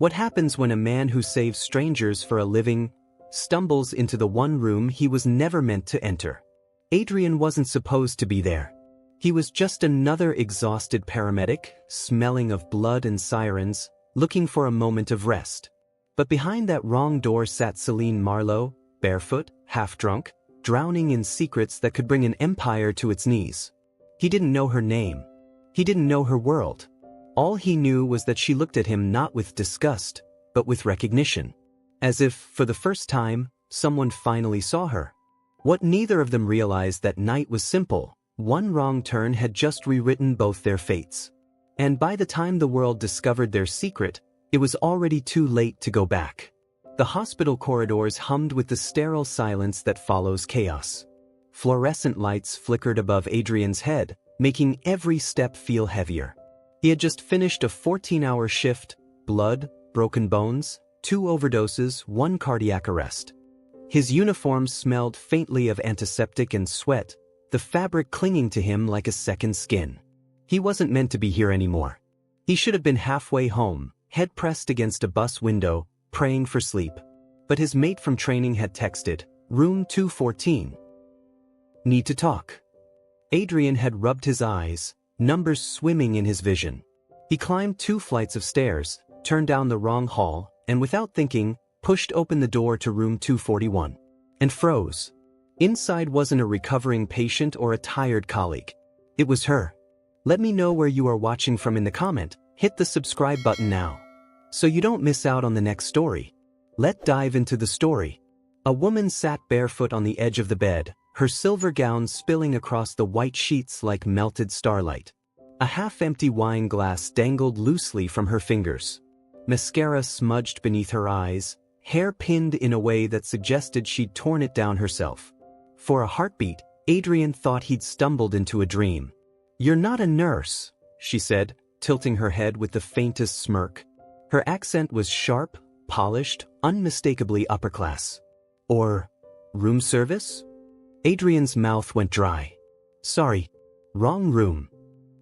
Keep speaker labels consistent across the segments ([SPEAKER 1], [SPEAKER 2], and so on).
[SPEAKER 1] What happens when a man who saves strangers for a living stumbles into the one room he was never meant to enter? Adrian wasn't supposed to be there. He was just another exhausted paramedic, smelling of blood and sirens, looking for a moment of rest. But behind that wrong door sat Celine Marlowe, barefoot, half-drunk, drowning in secrets that could bring an empire to its knees. He didn't know her name. He didn't know her world. All he knew was that she looked at him not with disgust, but with recognition. As if, for the first time, someone finally saw her. What neither of them realized that night was simple. One wrong turn had just rewritten both their fates. And by the time the world discovered their secret, it was already too late to go back. The hospital corridors hummed with the sterile silence that follows chaos. Fluorescent lights flickered above Adrian's head, making every step feel heavier. He had just finished a 14-hour shift, blood, broken bones, 2 overdoses, 1 cardiac arrest. His uniform smelled faintly of antiseptic and sweat, the fabric clinging to him like a second skin. He wasn't meant to be here anymore. He should have been halfway home, head pressed against a bus window, praying for sleep. But his mate from training had texted, "Room 214. Need to talk." Adrian had rubbed his eyes, numbers swimming in his vision. He climbed 2 flights of stairs, turned down the wrong hall, and without thinking, pushed open the door to room 241. And froze. Inside wasn't a recovering patient or a tired colleague. It was her. Let me know where you are watching from in the comment. Hit the subscribe button now, so you don't miss out on the next story. Let's dive into the story. A woman sat barefoot on the edge of the bed, her silver gown spilling across the white sheets like melted starlight. A half-empty wine glass dangled loosely from her fingers. Mascara smudged beneath her eyes, hair pinned in a way that suggested she'd torn it down herself. For a heartbeat, Adrian thought he'd stumbled into a dream. "You're not a nurse," she said, tilting her head with the faintest smirk. Her accent was sharp, polished, unmistakably upper class. "Or room service?" Adrian's mouth went dry. "Sorry, wrong room."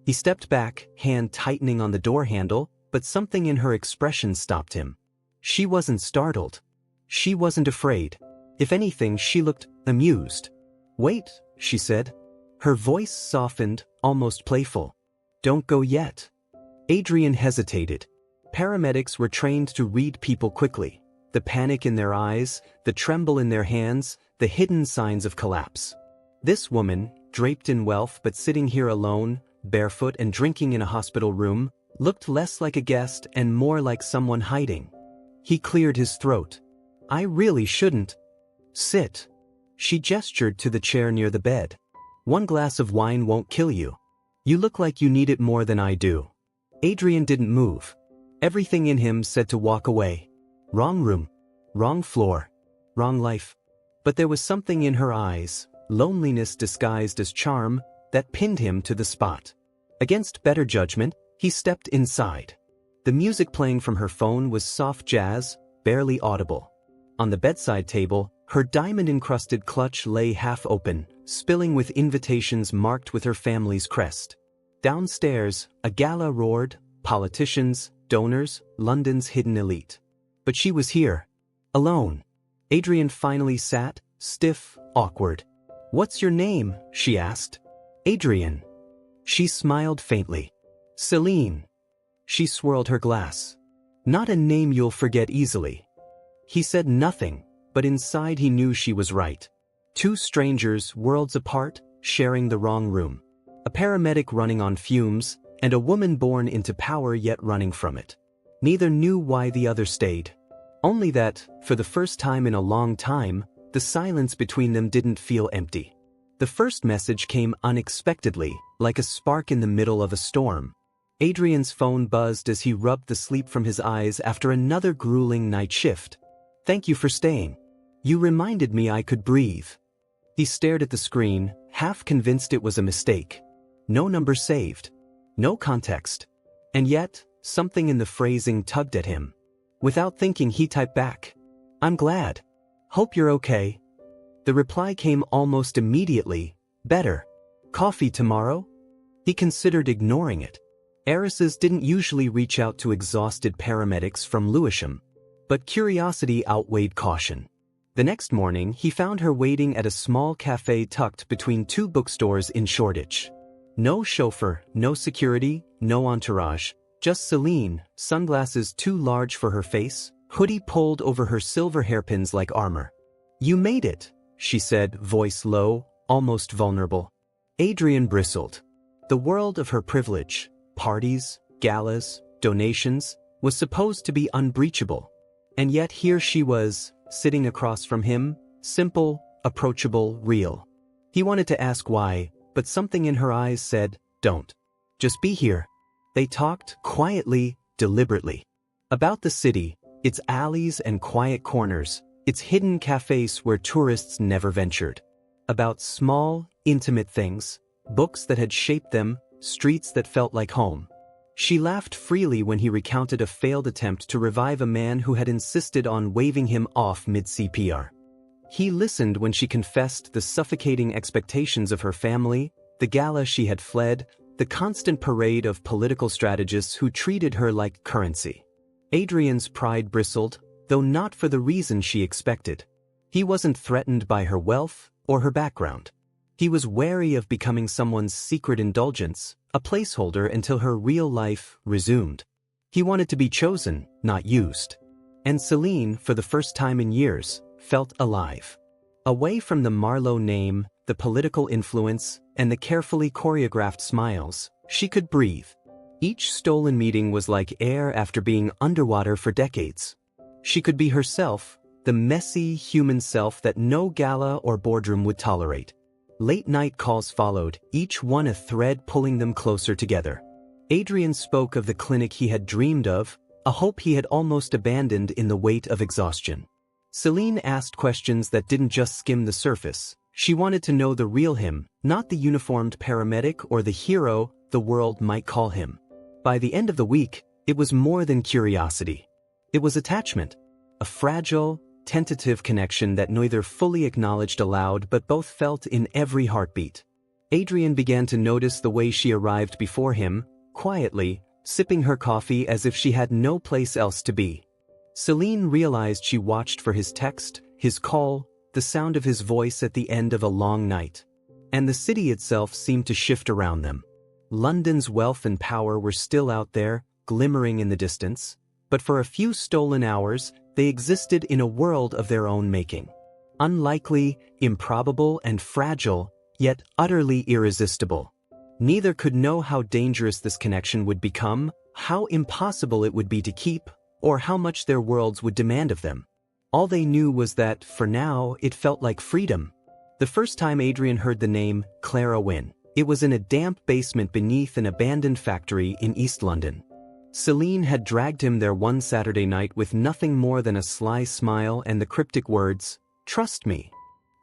[SPEAKER 1] He stepped back, hand tightening on the door handle, but something in her expression stopped him. She wasn't startled. She wasn't afraid. If anything, she looked amused. "Wait," she said. Her voice softened, almost playful. "Don't go yet." Adrian hesitated. Paramedics were trained to read people quickly. The panic in their eyes, the tremble in their hands, the hidden signs of collapse. This woman, draped in wealth but sitting here alone, barefoot and drinking in a hospital room, looked less like a guest and more like someone hiding. He cleared his throat. "I really shouldn't." "Sit." She gestured to the chair near the bed. "1 glass of wine won't kill you. You look like you need it more than I do." Adrian didn't move. Everything in him said to walk away. Wrong room, wrong floor, wrong life. But there was something in her eyes, loneliness disguised as charm, that pinned him to the spot. Against better judgment, he stepped inside. The music playing from her phone was soft jazz, barely audible. On the bedside table, her diamond-encrusted clutch lay half open, spilling with invitations marked with her family's crest. Downstairs, a gala roared, politicians, donors, London's hidden elite. But she was here, alone. Adrian finally sat, stiff, awkward. "What's your name?" she asked. "Adrian." She smiled faintly. "Celine." She swirled her glass. "Not a name you'll forget easily." He said nothing, but inside he knew she was right. 2 strangers, worlds apart, sharing the wrong room. A paramedic running on fumes, and a woman born into power yet running from it. Neither knew why the other stayed. Only that, for the first time in a long time, the silence between them didn't feel empty. The first message came unexpectedly, like a spark in the middle of a storm. Adrian's phone buzzed as he rubbed the sleep from his eyes after another grueling night shift. "Thank you for staying. You reminded me I could breathe." He stared at the screen, half convinced it was a mistake. No number saved. No context. And yet, something in the phrasing tugged at him. Without thinking, he typed back, "I'm glad. Hope you're okay." The reply came almost immediately, "Better. Coffee tomorrow?" He considered ignoring it. Heiresses didn't usually reach out to exhausted paramedics from Lewisham, but curiosity outweighed caution. The next morning, he found her waiting at a small cafe tucked between two bookstores in Shoreditch. No chauffeur, no security, no entourage, just Celine, sunglasses too large for her face, hoodie pulled over her silver hairpins like armor. "You made it," she said, voice low, almost vulnerable. Adrian bristled. The world of her privilege, parties, galas, donations, was supposed to be unbreachable. And yet here she was, sitting across from him, simple, approachable, real. He wanted to ask why, but something in her eyes said, "Don't. Just be here." They talked, quietly, deliberately. About the city, its alleys and quiet corners, its hidden cafes where tourists never ventured. About small, intimate things, books that had shaped them, streets that felt like home. She laughed freely when he recounted a failed attempt to revive a man who had insisted on waving him off mid-CPR. He listened when she confessed the suffocating expectations of her family, the gala she had fled, the constant parade of political strategists who treated her like currency. Adrian's pride bristled, though not for the reason she expected. He wasn't threatened by her wealth or her background. He was wary of becoming someone's secret indulgence, a placeholder until her real life resumed. He wanted to be chosen, not used. And Celine, for the first time in years, felt alive. Away from the Marlowe name, the political influence, and the carefully choreographed smiles, she could breathe. Each stolen meeting was like air after being underwater for decades. She could be herself, the messy, human self that no gala or boardroom would tolerate. Late-night calls followed, each one a thread pulling them closer together. Adrian spoke of the clinic he had dreamed of, a hope he had almost abandoned in the weight of exhaustion. Celine asked questions that didn't just skim the surface. She wanted to know the real him, not the uniformed paramedic or the hero the world might call him. By the end of the week, it was more than curiosity. It was attachment. A fragile, tentative connection that neither fully acknowledged aloud but both felt in every heartbeat. Adrian began to notice the way she arrived before him, quietly, sipping her coffee as if she had no place else to be. Celine realized she watched for his text, his call, the sound of his voice at the end of a long night. And the city itself seemed to shift around them. London's wealth and power were still out there, glimmering in the distance, but for a few stolen hours, they existed in a world of their own making. Unlikely, improbable, and fragile, yet utterly irresistible. Neither could know how dangerous this connection would become, how impossible it would be to keep, or how much their worlds would demand of them. All they knew was that, for now, it felt like freedom. The first time Adrian heard the name Clara Wynne, it was in a damp basement beneath an abandoned factory in East London. Celine had dragged him there one Saturday night with nothing more than a sly smile and the cryptic words, "Trust me."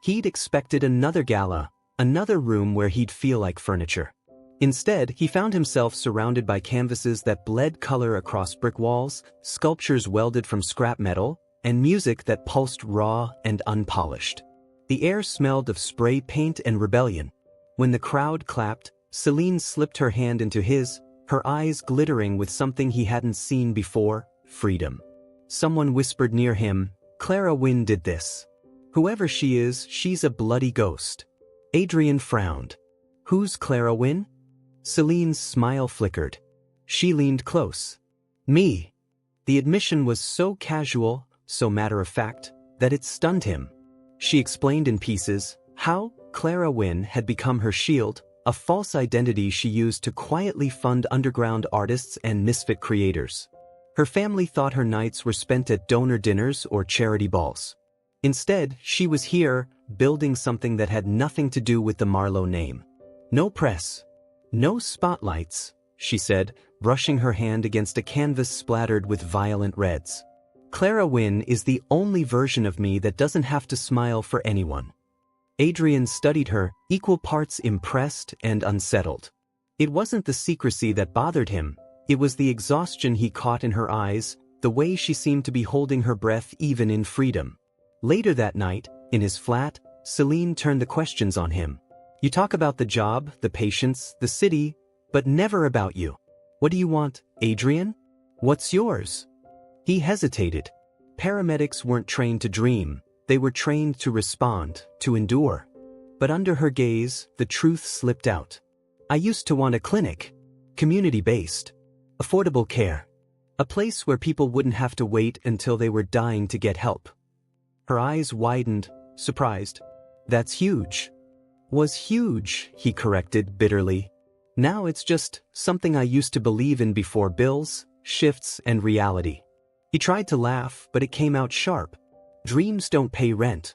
[SPEAKER 1] He'd expected another gala, another room where he'd feel like furniture. Instead, he found himself surrounded by canvases that bled color across brick walls, sculptures welded from scrap metal, and music that pulsed raw and unpolished. The air smelled of spray paint and rebellion. When the crowd clapped, Celine slipped her hand into his, her eyes glittering with something he hadn't seen before, freedom. Someone whispered near him, "Clara Wynne did this. Whoever she is, she's a bloody ghost." Adrian frowned. "Who's Clara Wynne?" Celine's smile flickered. She leaned close. "Me." The admission was so casual, so matter-of-fact, that it stunned him. She explained in pieces how Clara Wynne had become her shield, a false identity she used to quietly fund underground artists and misfit creators. Her family thought her nights were spent at donor dinners or charity balls. Instead, she was here, building something that had nothing to do with the Marlowe name. "No press. No spotlights," she said, brushing her hand against a canvas splattered with violent reds. "Clara Wynne is the only version of me that doesn't have to smile for anyone." Adrian studied her, equal parts impressed and unsettled. It wasn't the secrecy that bothered him, it was the exhaustion he caught in her eyes, the way she seemed to be holding her breath even in freedom. Later that night, in his flat, Celine turned the questions on him. "You talk about the job, the patients, the city, but never about you. What do you want, Adrian? What's yours? He hesitated. Paramedics weren't trained to dream, they were trained to respond, to endure. But under her gaze, the truth slipped out. I used to want a clinic. Community-based. Affordable care. A place where people wouldn't have to wait until they were dying to get help. Her eyes widened, surprised. That's huge. Was huge, he corrected bitterly. Now it's just something I used to believe in before bills, shifts, and reality. He tried to laugh, but it came out sharp. Dreams don't pay rent.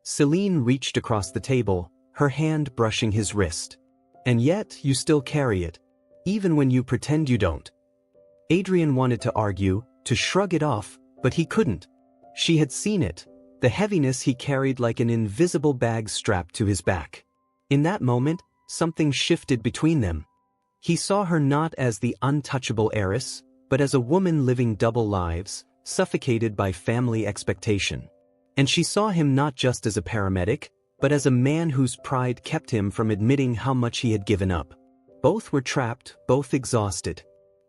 [SPEAKER 1] Celine reached across the table, her hand brushing his wrist. And yet, you still carry it, even when you pretend you don't. Adrian wanted to argue, to shrug it off, but he couldn't. She had seen it, the heaviness he carried like an invisible bag strapped to his back. In that moment, something shifted between them. He saw her not as the untouchable heiress, but as a woman living double lives, suffocated by family expectation. And she saw him not just as a paramedic, but as a man whose pride kept him from admitting how much he had given up. Both were trapped, both exhausted,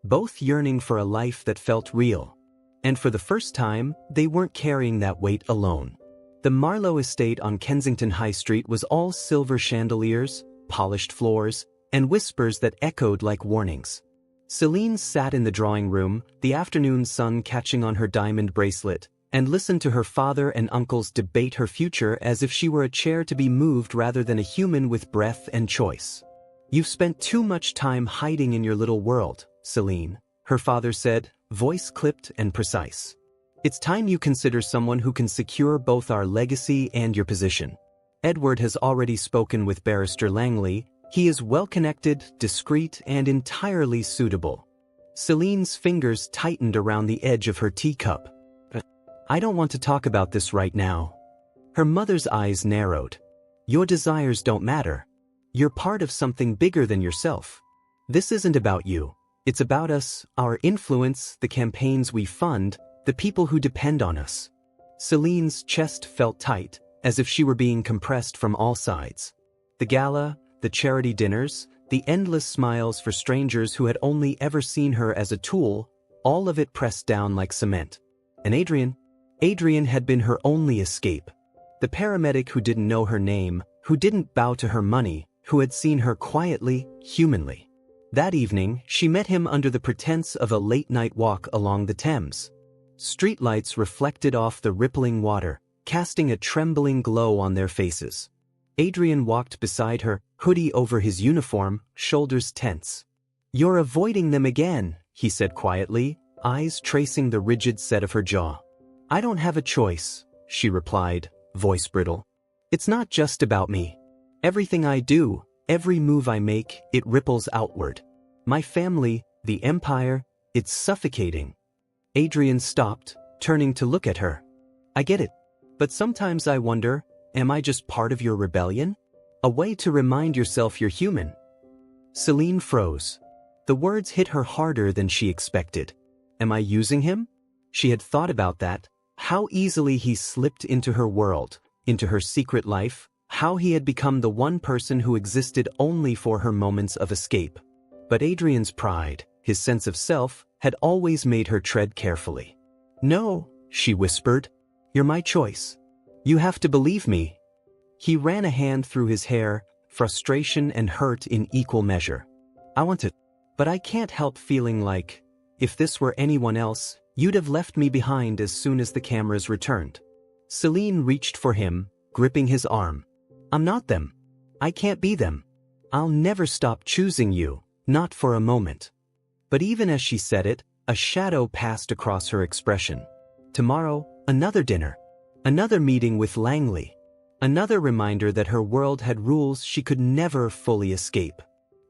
[SPEAKER 1] both yearning for a life that felt real. And for the first time, they weren't carrying that weight alone. The Marlowe estate on Kensington High Street was all silver chandeliers, polished floors, and whispers that echoed like warnings. Celine sat in the drawing room, the afternoon sun catching on her diamond bracelet, and listened to her father and uncles debate her future as if she were a chair to be moved rather than a human with breath and choice. You've spent too much time hiding in your little world, Celine, her father said, voice clipped and precise. It's time you consider someone who can secure both our legacy and your position. Edward has already spoken with Barrister Langley. He is well-connected, discreet, and entirely suitable. Celine's fingers tightened around the edge of her teacup. I don't want to talk about this right now. Her mother's eyes narrowed. Your desires don't matter. You're part of something bigger than yourself. This isn't about you. It's about us, our influence, the campaigns we fund, the people who depend on us. Celine's chest felt tight, as if she were being compressed from all sides. The gala, the charity dinners, the endless smiles for strangers who had only ever seen her as a tool, all of it pressed down like cement. And Adrian had been her only escape. The paramedic who didn't know her name, who didn't bow to her money, who had seen her quietly, humanly. That evening, she met him under the pretense of a late-night walk along the Thames. Streetlights reflected off the rippling water, casting a trembling glow on their faces. Adrian walked beside her, hoodie over his uniform, shoulders tense. You're avoiding them again, he said quietly, eyes tracing the rigid set of her jaw. I don't have a choice, she replied, voice brittle. It's not just about me. Everything I do, every move I make, it ripples outward. My family, the empire, it's suffocating. Adrian stopped, turning to look at her. I get it. But sometimes I wonder, am I just part of your rebellion? A way to remind yourself you're human. Celine froze. The words hit her harder than she expected. Am I using him? She had thought about that, how easily he slipped into her world, into her secret life, how he had become the one person who existed only for her moments of escape. But Adrian's pride, his sense of self, had always made her tread carefully. No, she whispered. You're my choice. You have to believe me. He ran a hand through his hair, frustration and hurt in equal measure. I want to, but I can't help feeling like, if this were anyone else, you'd have left me behind as soon as the cameras returned. Celine reached for him, gripping his arm. I'm not them. I can't be them. I'll never stop choosing you, not for a moment. But even as she said it, a shadow passed across her expression. Tomorrow, another dinner. Another meeting with Langley. Another reminder that her world had rules she could never fully escape.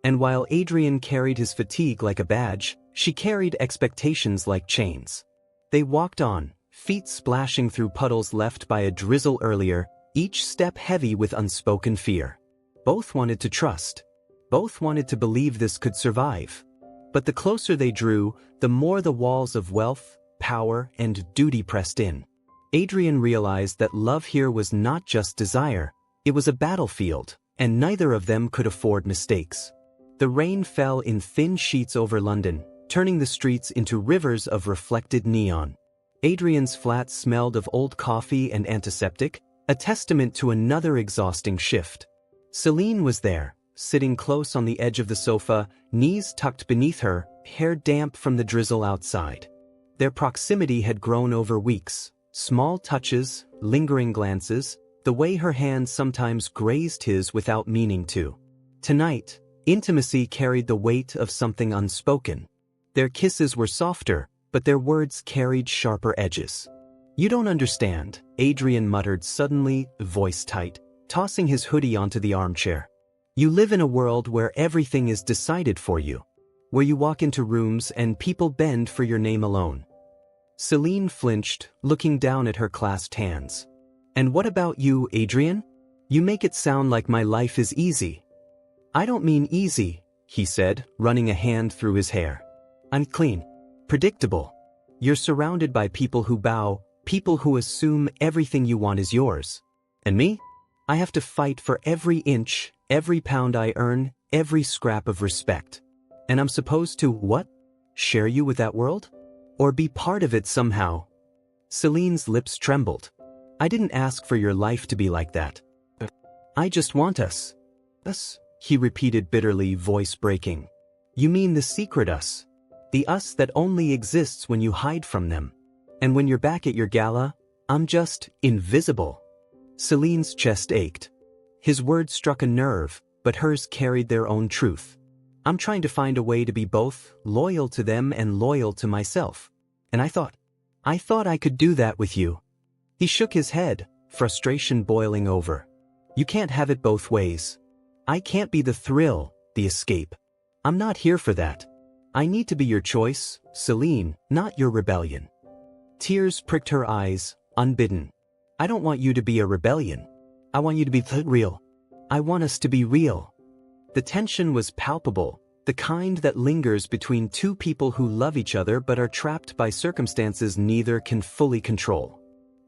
[SPEAKER 1] And while Adrian carried his fatigue like a badge, she carried expectations like chains. They walked on, feet splashing through puddles left by a drizzle earlier, each step heavy with unspoken fear. Both wanted to trust. Both wanted to believe this could survive. But the closer they drew, the more the walls of wealth, power, and duty pressed in. Adrian realized that love here was not just desire, it was a battlefield, and neither of them could afford mistakes. The rain fell in thin sheets over London, turning the streets into rivers of reflected neon. Adrian's flat smelled of old coffee and antiseptic, a testament to another exhausting shift. Celine was there, sitting close on the edge of the sofa, knees tucked beneath her, hair damp from the drizzle outside. Their proximity had grown over weeks. Small touches, lingering glances, the way her hand sometimes grazed his without meaning to. Tonight, intimacy carried the weight of something unspoken. Their kisses were softer, but their words carried sharper edges. "You don't understand," Adrian muttered suddenly, voice tight, tossing his hoodie onto the armchair. "You live in a world where everything is decided for you, where you walk into rooms and people bend for your name alone." Celine flinched, looking down at her clasped hands. "And what about you, Adrian? You make it sound like my life is easy." "I don't mean easy," he said, running a hand through his hair. "I'm clean. Predictable. You're surrounded by people who bow, people who assume everything you want is yours. And me? I have to fight for every inch, every pound I earn, every scrap of respect. And I'm supposed to, what? Share you with that world? Or be part of it somehow?" Celine's lips trembled. "I didn't ask for your life to be like that. I just want us." "Us?" he repeated bitterly, voice breaking. "You mean the secret us? The us that only exists when you hide from them. And when you're back at your gala, I'm just invisible." Celine's chest ached. His words struck a nerve, but hers carried their own truth. "I'm trying to find a way to be both loyal to them and loyal to myself. And I thought I could do that with you." He shook his head, frustration boiling over. "You can't have it both ways. I can't be the thrill, the escape. I'm not here for that. I need to be your choice, Celine, not your rebellion." Tears pricked her eyes, unbidden. "I don't want you to be a rebellion. I want you to be real. I want us to be real." The tension was palpable, the kind that lingers between two people who love each other but are trapped by circumstances neither can fully control.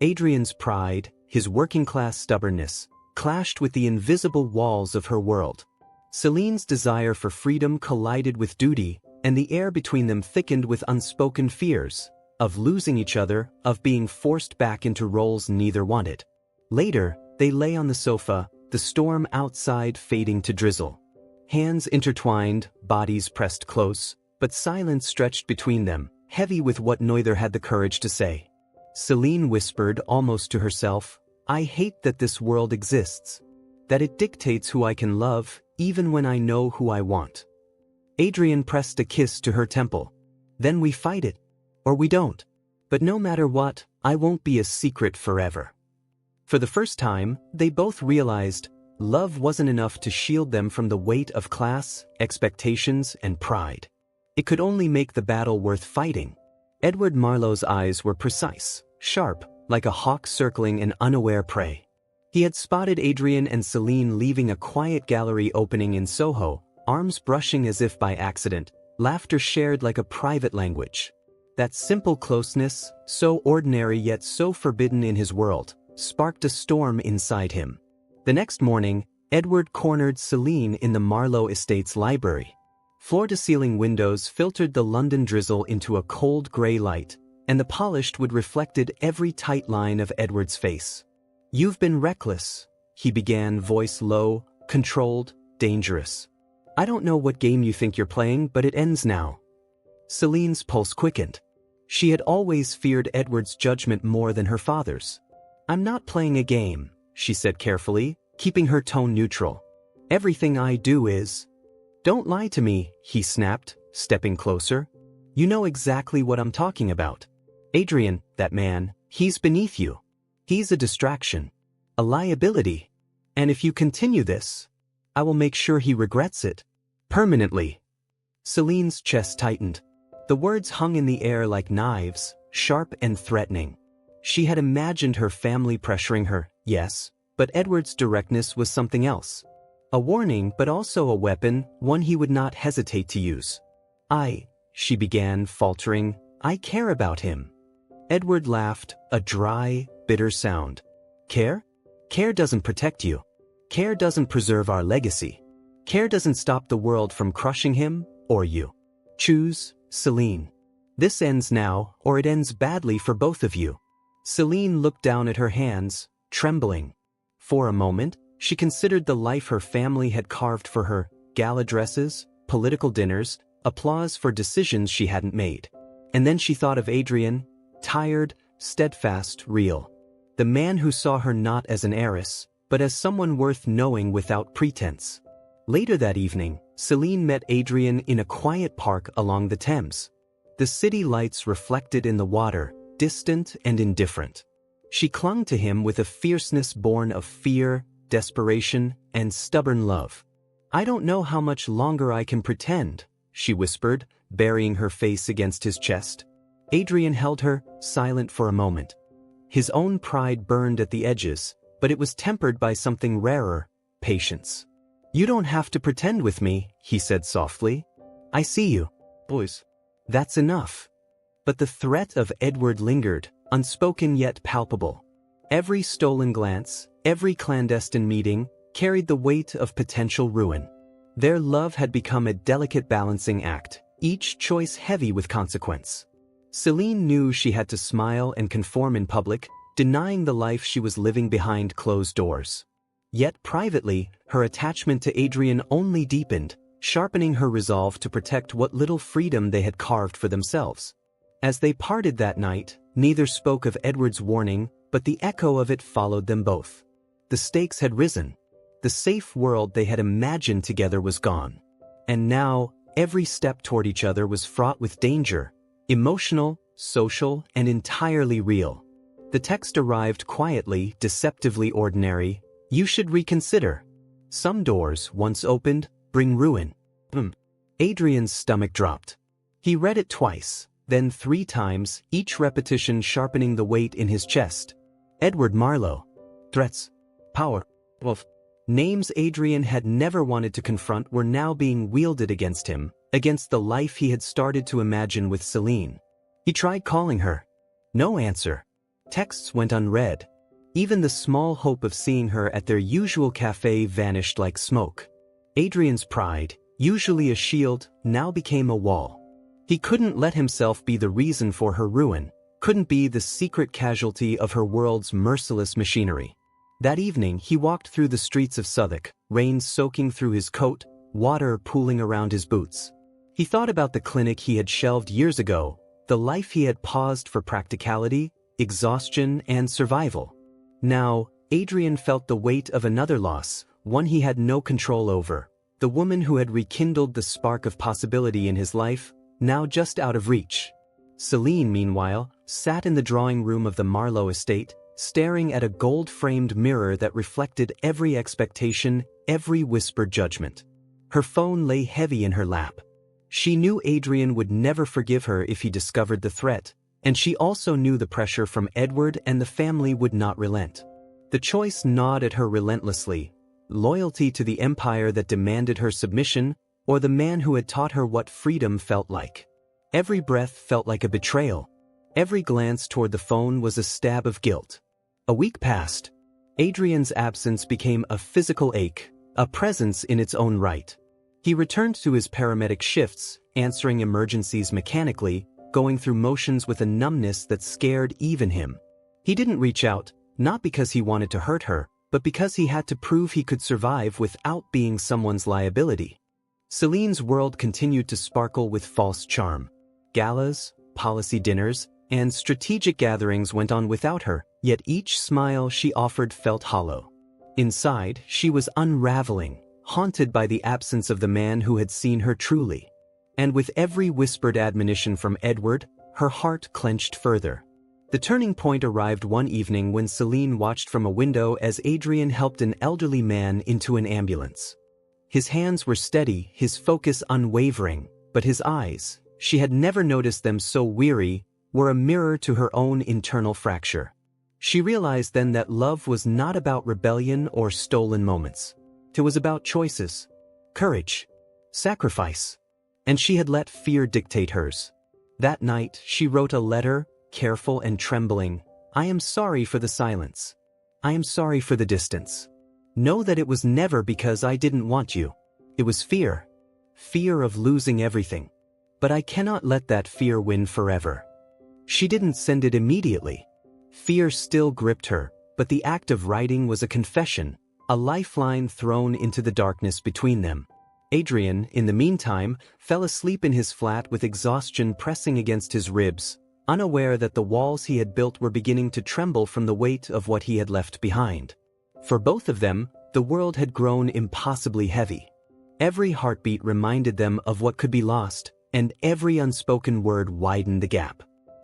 [SPEAKER 1] Adrian's pride, his working-class stubbornness, clashed with the invisible walls of her world. Celine's desire for freedom collided with duty, and the air between them thickened with unspoken fears, of losing each other, of being forced back into roles neither wanted. Later, they lay on the sofa, the storm outside fading to drizzle. Hands intertwined, bodies pressed close, but silence stretched between them, heavy with what neither had the courage to say. Celine whispered almost to herself, "I hate that this world exists, that it dictates who I can love, even when I know who I want." Adrian pressed a kiss to her temple. "Then we fight it. Or we don't. But no matter what, I won't be a secret forever." For the first time, they both realized love wasn't enough to shield them from the weight of class, expectations, and pride. It could only make the battle worth fighting. Edward Marlowe's eyes were precise, sharp, like a hawk circling an unaware prey. He had spotted Adrian and Celine leaving a quiet gallery opening in Soho, arms brushing as if by accident, laughter shared like a private language. That simple closeness, so ordinary yet so forbidden in his world, sparked a storm inside him. The next morning, Edward cornered Celine in the Marlowe Estate's library. Floor-to-ceiling windows filtered the London drizzle into a cold gray light, and the polished wood reflected every tight line of Edward's face. "You've been reckless," he began, voice low, controlled, dangerous. "I don't know what game you think you're playing, but it ends now." Celine's pulse quickened. She had always feared Edward's judgment more than her father's. "I'm not playing a game," she said carefully, keeping her tone neutral. "Everything I do is—" "Don't lie to me," he snapped, stepping closer. "You know exactly what I'm talking about. Adrian, that man, he's beneath you. He's a distraction, a liability. And if you continue this, I will make sure he regrets it. Permanently." Celine's chest tightened. The words hung in the air like knives, sharp and threatening. She had imagined her family pressuring her, yes, but Edward's directness was something else. A warning, but also a weapon, one he would not hesitate to use. She began, faltering, "I care about him." Edward laughed, a dry, bitter sound. "Care? Care doesn't protect you. Care doesn't preserve our legacy. Care doesn't stop the world from crushing him or you. Choose, Celine. This ends now, or it ends badly for both of you. Celine looked down at her hands, trembling. For a moment, she considered the life her family had carved for her: gala dresses, political dinners, applause for decisions she hadn't made. And then she thought of Adrian, tired, steadfast, real. The man who saw her not as an heiress, but as someone worth knowing without pretense. Later that evening, Celine met Adrian in a quiet park along the Thames. The city lights reflected in the water, distant and indifferent. She clung to him with a fierceness born of fear, desperation, and stubborn love. "I don't know how much longer I can pretend," she whispered, burying her face against his chest. Adrian held her, silent for a moment. His own pride burned at the edges, but it was tempered by something rarer: patience. "You don't have to pretend with me," he said softly. "I see you, boys. That's enough." But the threat of Edward lingered, unspoken yet palpable. Every stolen glance, every clandestine meeting, carried the weight of potential ruin. Their love had become a delicate balancing act, each choice heavy with consequence. Celine knew she had to smile and conform in public, denying the life she was living behind closed doors. Yet privately, her attachment to Adrian only deepened, sharpening her resolve to protect what little freedom they had carved for themselves. As they parted that night, neither spoke of Edward's warning, but the echo of it followed them both. The stakes had risen. The safe world they had imagined together was gone. And now, every step toward each other was fraught with danger, emotional, social, and entirely real. The text arrived quietly, deceptively ordinary: "You should reconsider. Some doors, once opened, bring ruin." Adrian's stomach dropped. He read it twice, then 3 times, each repetition sharpening the weight in his chest. Edward Marlowe. Threats. Power. Wealth. Names Adrian had never wanted to confront were now being wielded against him, against the life he had started to imagine with Celine. He tried calling her. No answer. Texts went unread. Even the small hope of seeing her at their usual cafe vanished like smoke. Adrian's pride, usually a shield, now became a wall. He couldn't let himself be the reason for her ruin, couldn't be the secret casualty of her world's merciless machinery. That evening he walked through the streets of Southwark, rain soaking through his coat, water pooling around his boots. He thought about the clinic he had shelved years ago, the life he had paused for practicality, exhaustion, and survival. Now, Adrian felt the weight of another loss, one he had no control over. The woman who had rekindled the spark of possibility in his life, now just out of reach. Celine, meanwhile, sat in the drawing room of the Marlowe estate, staring at a gold-framed mirror that reflected every expectation, every whispered judgment. Her phone lay heavy in her lap. She knew Adrian would never forgive her if he discovered the threat, and she also knew the pressure from Edward and the family would not relent. The choice gnawed at her relentlessly: loyalty to the empire that demanded her submission, or the man who had taught her what freedom felt like. Every breath felt like a betrayal. Every glance toward the phone was a stab of guilt. A week passed. Adrian's absence became a physical ache, a presence in its own right. He returned to his paramedic shifts, answering emergencies mechanically, going through motions with a numbness that scared even him. He didn't reach out, not because he wanted to hurt her, but because he had to prove he could survive without being someone's liability. Celine's world continued to sparkle with false charm. Galas, policy dinners, and strategic gatherings went on without her, yet each smile she offered felt hollow. Inside, she was unraveling, haunted by the absence of the man who had seen her truly. And with every whispered admonition from Edward, her heart clenched further. The turning point arrived one evening when Celine watched from a window as Adrian helped an elderly man into an ambulance. His hands were steady, his focus unwavering, but his eyes, she had never noticed them so weary, were a mirror to her own internal fracture. She realized then that love was not about rebellion or stolen moments. It was about choices, courage, sacrifice. And she had let fear dictate hers. That night, she wrote a letter, careful and trembling. "I am sorry for the silence. I am sorry for the distance. Know that it was never because I didn't want you. It was fear. Fear of losing everything. But I cannot let that fear win forever. She didn't send it immediately. Fear still gripped her, but the act of writing was a confession, a lifeline thrown into the darkness between them. Adrian, in the meantime, fell asleep in his flat with exhaustion pressing against his ribs, unaware that the walls he had built were beginning to tremble from the weight of what he had left behind. For both of them, the world had grown impossibly heavy. Every heartbeat reminded them of what could be lost, and every unspoken word widened the gap.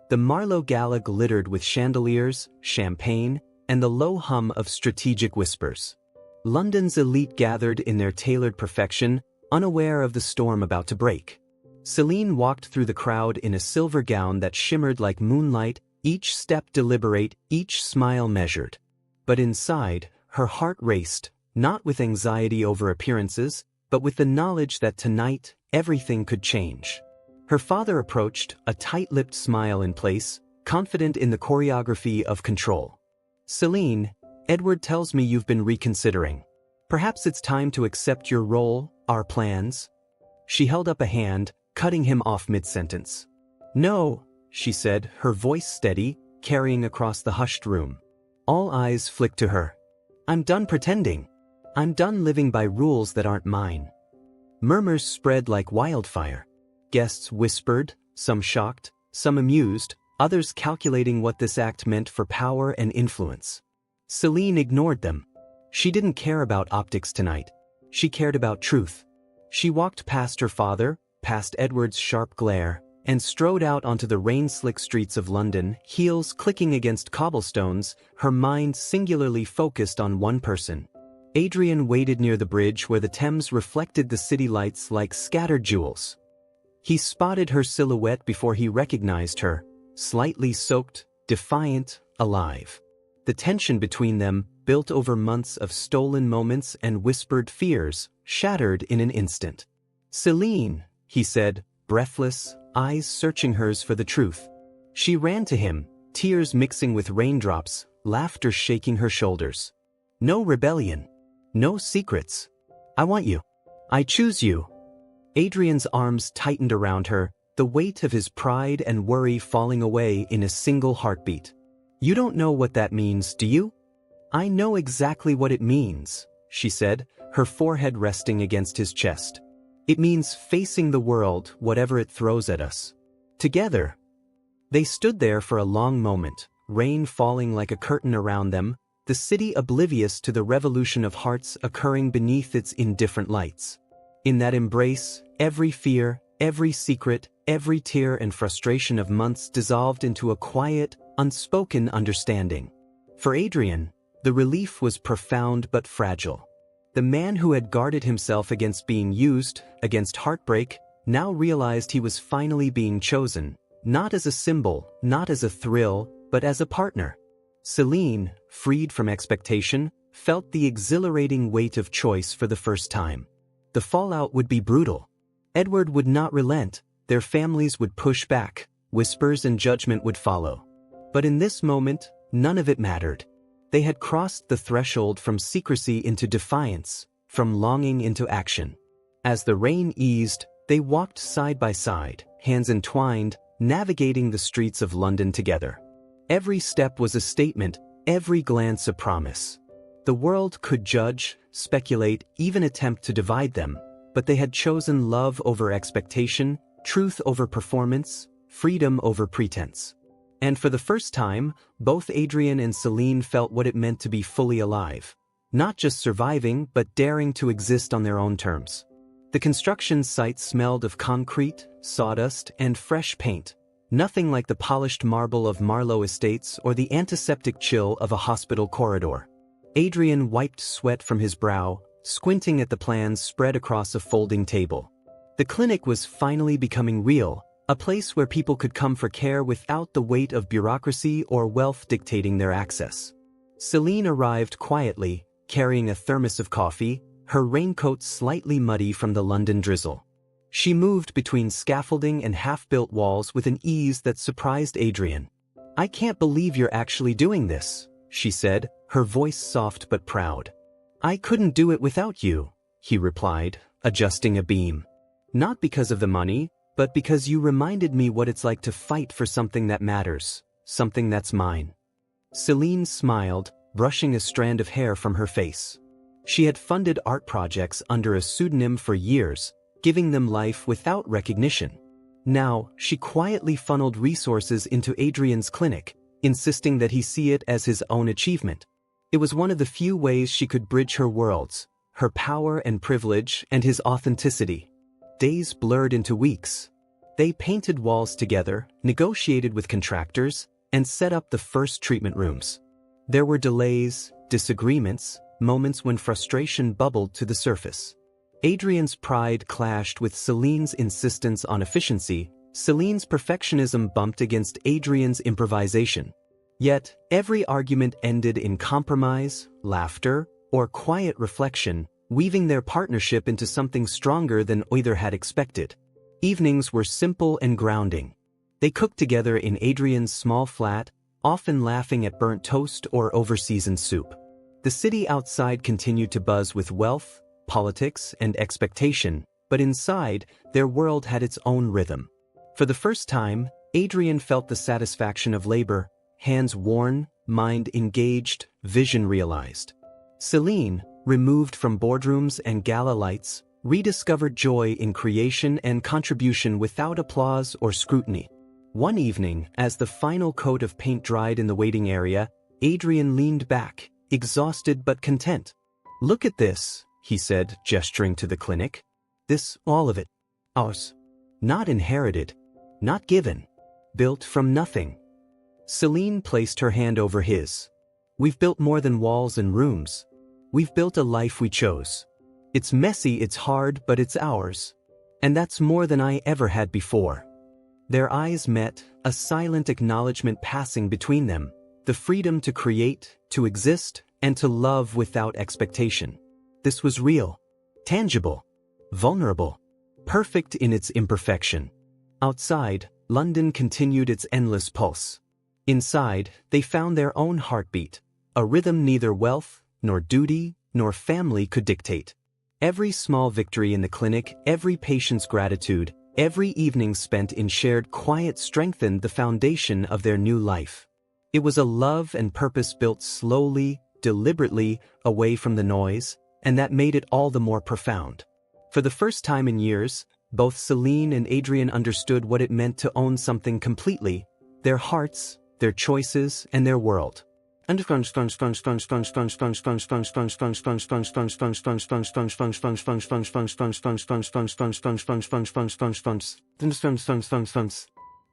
[SPEAKER 1] The Marlowe Gala glittered with chandeliers, champagne, and the low hum of strategic whispers. London's elite gathered in their tailored perfection, unaware of the storm about to break. Celine walked through the crowd in a silver gown that shimmered like moonlight, each step deliberate, each smile measured. But inside, her heart raced, not with anxiety over appearances, but with the knowledge that tonight, everything could change. Her father approached, a tight-lipped smile in place, confident in the choreography of control. "Celine, Edward tells me you've been reconsidering. Perhaps it's time to accept your role, our plans." She held up a hand, cutting him off mid-sentence. "No," she said, her voice steady, carrying across the hushed room. All eyes flicked to her. "I'm done pretending. I'm done living by rules that aren't mine." Murmurs spread like wildfire. Guests whispered, some shocked, some amused, others calculating what this act meant for power and influence. Celine ignored them. She didn't care about optics tonight. She cared about truth. She walked past her father, past Edward's sharp glare, and strode out onto the rain-slick streets of London, heels clicking against cobblestones, her mind singularly focused on one person. Adrian waited near the bridge where the Thames reflected the city lights like scattered jewels. He spotted her silhouette before he recognized her, slightly soaked, defiant, alive. The tension between them, built over months of stolen moments and whispered fears, shattered in an instant. "Celine," he said, breathless, eyes searching hers for the truth. She ran to him, tears mixing with raindrops, laughter shaking her shoulders. "No rebellion. No secrets. I want you. I choose you." Adrian's arms tightened around her, the weight of his pride and worry falling away in a single heartbeat. "You don't know what that means, do you?" "I know exactly what it means," she said, her forehead resting against his chest. "It means facing the world, whatever it throws at us. Together." They stood there for a long moment, rain falling like a curtain around them, the city oblivious to the revolution of hearts occurring beneath its indifferent lights. In that embrace, every fear, every secret, every tear and frustration of months dissolved into a quiet, unspoken understanding. For Adrian, the relief was profound but fragile. The man who had guarded himself against being used, against heartbreak, now realized he was finally being chosen, not as a symbol, not as a thrill, but as a partner. Celine, freed from expectation, felt the exhilarating weight of choice for the first time. The fallout would be brutal. Edward would not relent, their families would push back, whispers and judgment would follow. But in this moment, none of it mattered. They had crossed the threshold from secrecy into defiance, from longing into action. As the rain eased, they walked side by side, hands entwined, navigating the streets of London together. Every step was a statement, every glance a promise. The world could judge, speculate, even attempt to divide them, but they had chosen love over expectation, truth over performance, freedom over pretense. And for the first time, both Adrian and Celine felt what it meant to be fully alive. Not just surviving, but daring to exist on their own terms. The construction site smelled of concrete, sawdust, and fresh paint. Nothing like the polished marble of Marlowe Estates or the antiseptic chill of a hospital corridor. Adrian wiped sweat from his brow, squinting at the plans spread across a folding table. The clinic was finally becoming real, a place where people could come for care without the weight of bureaucracy or wealth dictating their access. Celine arrived quietly, carrying a thermos of coffee, her raincoat slightly muddy from the London drizzle. She moved between scaffolding and half-built walls with an ease that surprised Adrian. "I can't believe you're actually doing this," she said, her voice soft but proud. "I couldn't do it without you," he replied, adjusting a beam. Not because of the money, but because you reminded me what it's like to fight for something that matters, something that's mine. Celine smiled, brushing a strand of hair from her face. She had funded art projects under a pseudonym for years, giving them life without recognition. Now, she quietly funneled resources into Adrian's clinic, insisting that he see it as his own achievement. It was one of the few ways she could bridge her worlds, her power and privilege and his authenticity. Days blurred into weeks. They painted walls together, negotiated with contractors, and set up the first treatment rooms. There were delays, disagreements, moments when frustration bubbled to the surface. Adrian's pride clashed with Celine's insistence on efficiency. Celine's perfectionism bumped against Adrian's improvisation. Yet, every argument ended in compromise, laughter, or quiet reflection, weaving their partnership into something stronger than either had expected. Evenings were simple and grounding. They cooked together in Adrian's small flat, often laughing at burnt toast or over-seasoned soup. The city outside continued to buzz with wealth, politics, and expectation, but inside, their world had its own rhythm. For the first time, Adrian felt the satisfaction of labor, hands worn, mind engaged, vision realized. Celine, removed from boardrooms and gala lights, rediscovered joy in creation and contribution without applause or scrutiny. One evening, as the final coat of paint dried in the waiting area, Adrian leaned back, exhausted but content. "Look at this," he said, gesturing to the clinic. "This, all of it. Ours. Not inherited. Not given. Built from nothing." Celine placed her hand over his. "We've built more than walls and rooms. We've built a life we chose. It's messy, it's hard, but it's ours. And that's more than I ever had before." Their eyes met, a silent acknowledgement passing between them, the freedom to create, to exist, and to love without expectation. This was real, tangible, vulnerable, perfect in its imperfection. Outside, London continued its endless pulse. Inside, they found their own heartbeat, a rhythm neither wealth, nor duty, nor family could dictate. Every small victory in the clinic, every patient's gratitude, every evening spent in shared quiet strengthened the foundation of their new life. It was a love and purpose built slowly, deliberately, away from the noise, and that made it all the more profound. For the first time in years, both Celine and Adrian understood what it meant to own something completely, their hearts, their choices, and their world.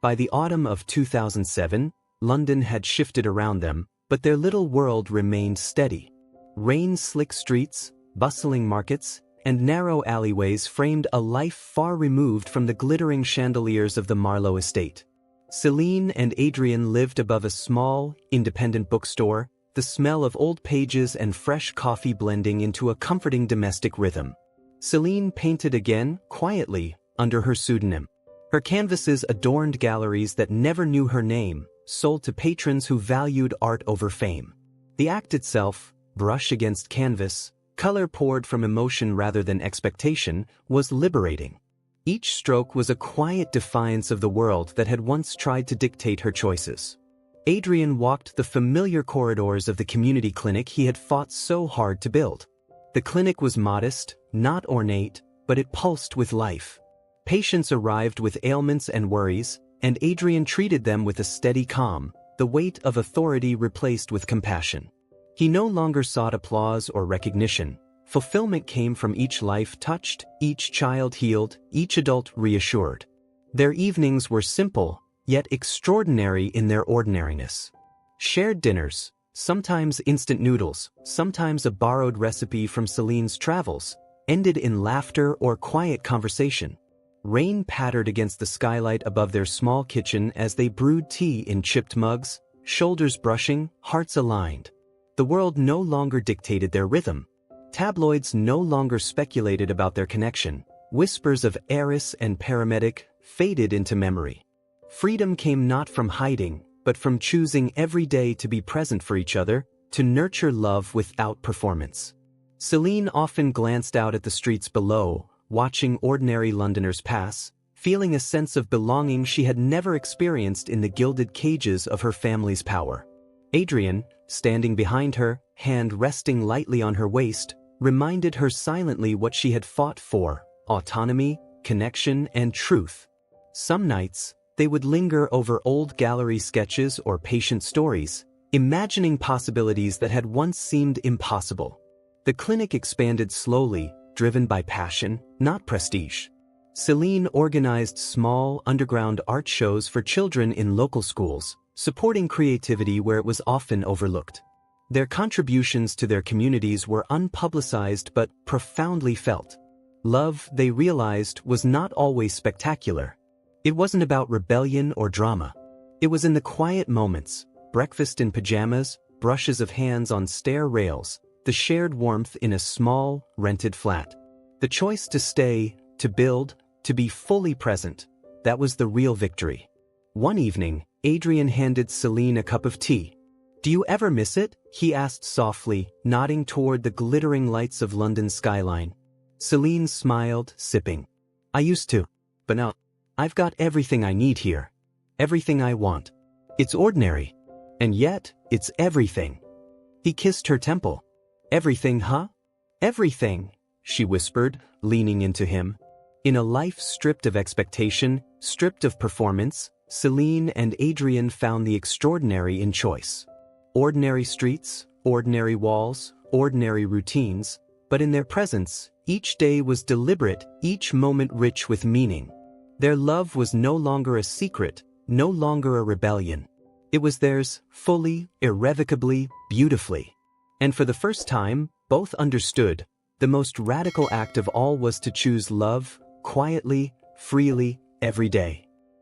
[SPEAKER 1] By the autumn of 2007, London had shifted around them, but their little world remained steady. Rain-slick streets, bustling markets, and narrow alleyways framed a life far removed from the glittering chandeliers of the Marlowe estate. Celine and Adrian lived above a small, independent bookstore, the smell of old pages and fresh coffee blending into a comforting domestic rhythm. Celine painted again, quietly, under her pseudonym. Her canvases adorned galleries that never knew her name, sold to patrons who valued art over fame. The act itself, brush against canvas, color poured from emotion rather than expectation, was liberating. Each stroke was a quiet defiance of the world that had once tried to dictate her choices. Adrian walked the familiar corridors of the community clinic he had fought so hard to build. The clinic was modest, not ornate, but it pulsed with life. Patients arrived with ailments and worries, and Adrian treated them with a steady calm, the weight of authority replaced with compassion. He no longer sought applause or recognition. Fulfillment came from each life touched, each child healed, each adult reassured. Their evenings were simple, yet extraordinary in their ordinariness. Shared dinners, sometimes instant noodles, sometimes a borrowed recipe from Celine's travels, ended in laughter or quiet conversation. Rain pattered against the skylight above their small kitchen as they brewed tea in chipped mugs, shoulders brushing, hearts aligned. The world no longer dictated their rhythm. Tabloids no longer speculated about their connection. Whispers of heiress and paramedic faded into memory. Freedom came not from hiding, but from choosing every day to be present for each other, to nurture love without performance. Celine often glanced out at the streets below, watching ordinary Londoners pass, feeling a sense of belonging she had never experienced in the gilded cages of her family's power. Adrian, standing behind her, hand resting lightly on her waist, reminded her silently what she had fought for: autonomy, connection, and truth. Some nights, they would linger over old gallery sketches or patient stories, imagining possibilities that had once seemed impossible. The clinic expanded slowly, driven by passion, not prestige. Celine organized small, underground art shows for children in local schools, supporting creativity where it was often overlooked. Their contributions to their communities were unpublicized but profoundly felt. Love, they realized, was not always spectacular. It wasn't about rebellion or drama. It was in the quiet moments: breakfast in pajamas, brushes of hands on stair rails, the shared warmth in a small, rented flat. The choice to stay, to build, to be fully present, that was the real victory. One evening, Adrian handed Celine a cup of tea. "Do you ever miss it?" he asked softly, nodding toward the glittering lights of London's skyline. Celine smiled, sipping. "I used to. But now, I've got everything I need here. Everything I want. It's ordinary. And yet, it's everything." He kissed her temple. "Everything, huh?" "Everything," she whispered, leaning into him. In a life stripped of expectation, stripped of performance, Celine and Adrian found the extraordinary in choice. Ordinary streets, ordinary walls, ordinary routines, but in their presence, each day was deliberate, each moment rich with meaning. Their love was no longer a secret, no longer a rebellion. It was theirs, fully, irrevocably, beautifully. And for the first time, both understood, the most radical act of all was to choose love, quietly, freely, every day.